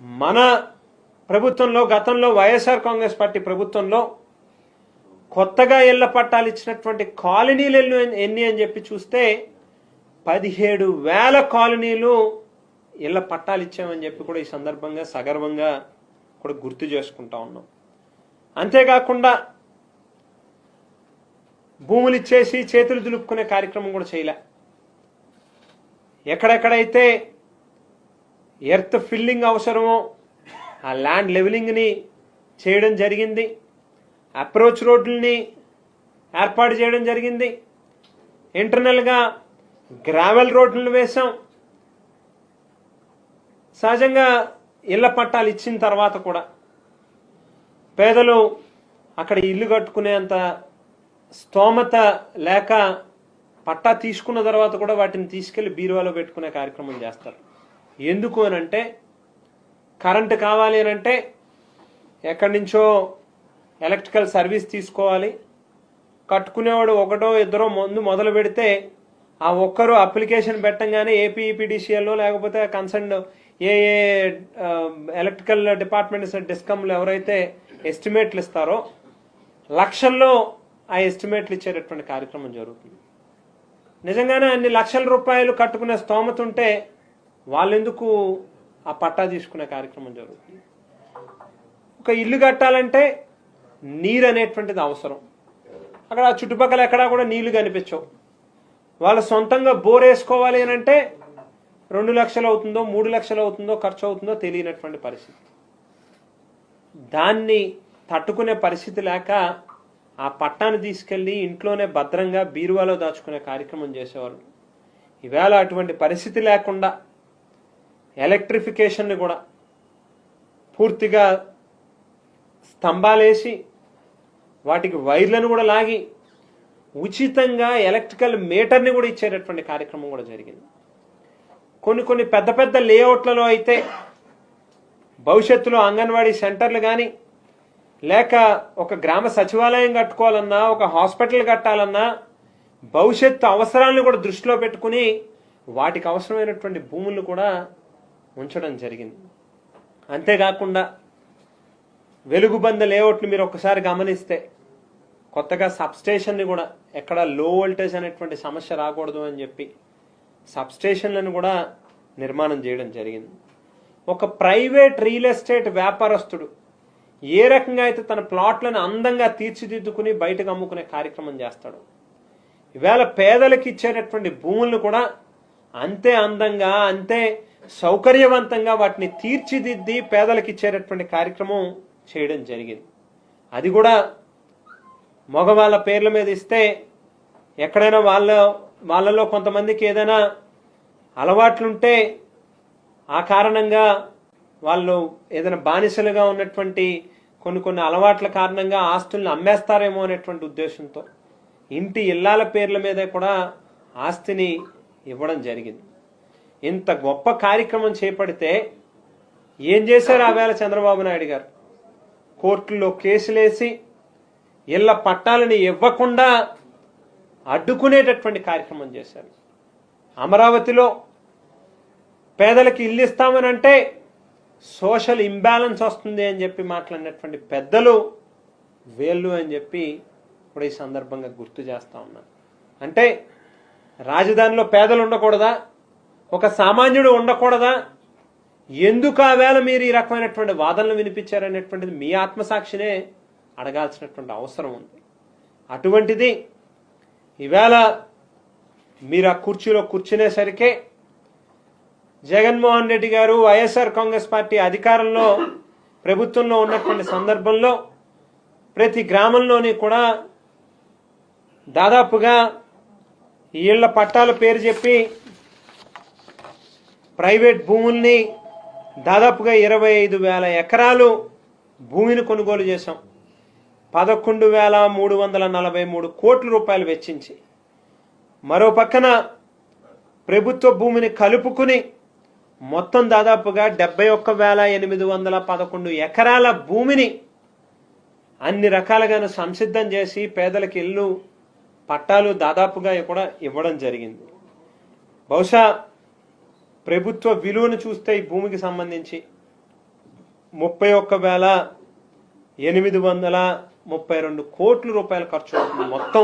మన ప్రభుత్వంలో గతంలో వైఎస్ఆర్ కాంగ్రెస్ పార్టీ ప్రభుత్వంలో కొత్తగా ఇళ్ల పట్టాలు ఇచ్చినటువంటి కాలనీలు ఎన్ని అని చెప్పి చూస్తే 17,000 కాలనీలు ఇళ్ల పట్టాలు ఇచ్చామని చెప్పి కూడా ఈ సందర్భంగా సగర్వంగా కూడా గుర్తు చేసుకుంటా ఉన్నాం. అంతేకాకుండా భూములు ఇచ్చేసి చేతులు దులుపుకునే కార్యక్రమం కూడా చేయలే. ఎక్కడెక్కడైతే ఎర్త్ ఫిల్లింగ్ అవసరమో ఆ ల్యాండ్ లెవెలింగ్ని చేయడం జరిగింది. అప్రోచ్ రోడ్లని ఏర్పాటు చేయడం జరిగింది. ఇంటర్నల్గా గ్రావెల్ రోడ్లను వేసాం. సహజంగా ఇళ్ల పట్టాలు ఇచ్చిన తర్వాత కూడా పేదలు అక్కడ ఇల్లు కట్టుకునేంత స్తోమత లేక పట్టా తీసుకున్న తర్వాత కూడా వాటిని తీసుకెళ్లి బీరువాలో పెట్టుకునే కార్యక్రమం చేస్తారు. ఎందుకు అనంటే కరెంటు కావాలి అనంటే ఎక్కడి నుంచో ఎలక్ట్రికల్ సర్వీస్ తీసుకోవాలి. కట్టుకునేవాడు ఒకటో ఇద్దరో ముందు మొదలు పెడితే ఆ ఒక్కరు అప్లికేషన్ పెట్టంగానే ఏపీఈపీడీసీఎల్లో లేకపోతే కన్సర్న్ ఏ ఎలక్ట్రికల్ డిపార్ట్మెంట్స్ డిస్కమ్లు ఎవరైతే ఎస్టిమేట్లు ఇస్తారో లక్షల్లో ఆ ఎస్టిమేట్లు ఇచ్చేటటువంటి కార్యక్రమం జరుగుతుంది. నిజంగానే అన్ని లక్షల రూపాయలు కట్టుకునే స్తోమత ఉంటే వాళ్ళెందుకు ఆ పట్టా తీసుకునే కార్యక్రమం జరుగుతుంది. ఒక ఇల్లు కట్టాలంటే నీరు అనేటువంటిది అవసరం. అక్కడ చుట్టుపక్కల ఎక్కడా కూడా నీళ్లు కనిపించవు. వాళ్ళ సొంతంగా బోర్ వేసుకోవాలి అని అంటే 2 లక్షలు అవుతుందో 3 లక్షలు అవుతుందో ఖర్చు అవుతుందో తెలియనటువంటి పరిస్థితి. దాన్ని తట్టుకునే పరిస్థితి లేక ఆ పట్టాన్ని తీసుకెళ్లి ఇంట్లోనే భద్రంగా బీరువాలో దాచుకునే కార్యక్రమం చేసేవారు. ఈవేళ అటువంటి పరిస్థితి లేకుండా ఎలక్ట్రిఫికేషన్ని కూడా పూర్తిగా స్తంభాలేసి వాటికి వైర్లను కూడా లాగి ఉచితంగా ఎలక్ట్రికల్ మీటర్ని కూడా ఇచ్చేటటువంటి కార్యక్రమం కూడా జరిగింది. కొన్ని పెద్ద పెద్ద లేఅవుట్లలో అయితే భవిష్యత్తులో అంగన్వాడీ సెంటర్లు కానీ లేక ఒక గ్రామ సచివాలయం కట్టుకోవాలన్నా ఒక హాస్పిటల్ కట్టాలన్నా భవిష్యత్తు అవసరాలను కూడా దృష్టిలో పెట్టుకుని వాటికి అవసరమైనటువంటి భూములను కూడా ఉంచడం జరిగింది. అంతేకాకుండా వెలుగుబంద లేఅవుట్లు మీరు ఒకసారి గమనిస్తే కొత్తగా సబ్స్టేషన్ని కూడా ఎక్కడ లో వోల్టేజ్ అనేటువంటి సమస్య రాకూడదు అని చెప్పి సబ్స్టేషన్లను కూడా నిర్మాణం చేయడం జరిగింది. ఒక ప్రైవేట్ రియల్ ఎస్టేట్ వ్యాపారస్తుడు ఏ రకంగా అయితే తన ప్లాట్లను అందంగా తీర్చిదిద్దుకుని బయటకు అమ్ముకునే కార్యక్రమం చేస్తాడు, ఈవేళ పేదలకు ఇచ్చేటటువంటి భూములను కూడా అంతే అందంగా అంతే సౌకర్యవంతంగా వాటిని తీర్చిదిద్ది పేదలకు ఇచ్చేటటువంటి కార్యక్రమం చేయడం జరిగింది. అది కూడా మగవాళ్ళ పేర్ల మీద ఇస్తే ఎక్కడైనా వాళ్ళలో కొంతమందికి ఏదైనా అలవాట్లుంటే ఆ కారణంగా వాళ్ళు ఏదైనా బానిసలుగా ఉన్నటువంటి కొన్ని అలవాట్ల కారణంగా ఆస్తుల్ని అమ్మేస్తారేమో అనేటువంటి ఉద్దేశంతో ఇంటి ఇళ్లాల పేర్ల మీద కూడా ఆస్తిని ఇవ్వడం జరిగింది. ఇంత గొప్ప కార్యక్రమం చేపడితే ఏం చేశారు ఆవేళ చంద్రబాబు నాయుడు గారు? కోర్టుల్లో కేసులేసి ఇళ్ల పట్టాలని ఇవ్వకుండా అడ్డుకునేటటువంటి కార్యక్రమం చేశారు. అమరావతిలో పేదలకు ఇల్లు ఇస్తామని అంటే సోషల్ ఇంబ్యాలెన్స్ వస్తుంది అని చెప్పి మాట్లాడినటువంటి పెద్దలు వేళ్ళు అని చెప్పి కూడా ఈ సందర్భంగా గుర్తు చేస్తా ఉన్నాను. అంటే రాజధానిలో పేదలు ఉండకూడదా? ఒక సామాన్యుడు ఉండకూడదా? ఎందుకు ఆవేళ మీరు ఈ రకమైనటువంటి వాదనలు వినిపించారనేటువంటిది మీ ఆత్మసాక్షినే అడగాల్సినటువంటి అవసరం ఉంది. అటువంటిది ఈవేళ మీరు ఆ కుర్చీలో కూర్చునేసరికే జగన్మోహన్ రెడ్డి గారు వైఎస్ఆర్ కాంగ్రెస్ పార్టీ అధికారంలో ప్రభుత్వంలో ఉన్నటువంటి సందర్భంలో ప్రతి గ్రామంలోని కూడా దాదాపుగా ఈ ఇళ్ల పట్టాల పేరు చెప్పి ప్రైవేట్ భూముల్ని దాదాపుగా 25,000 ఎకరాలు భూమిని కొనుగోలు చేశాం. 11,343 కోట్ల రూపాయలు వెచ్చించి మరో పక్కన ప్రభుత్వ భూమిని కలుపుకుని మొత్తం దాదాపుగా 71,811 ఎకరాల భూమిని అన్ని రకాలుగాను సంసిద్ధం చేసి పేదలకు ఇల్లు పట్టాలు దాదాపుగా కూడా ఇవ్వడం జరిగింది. బహుశా ప్రభుత్వ విలువను చూస్తే ఈ భూమికి సంబంధించి 31,832 కోట్ల రూపాయలు ఖర్చు అవుతుంది మొత్తం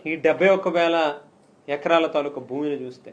ఈ 71,000 ఎకరాల తాలూకు భూమిని చూస్తే.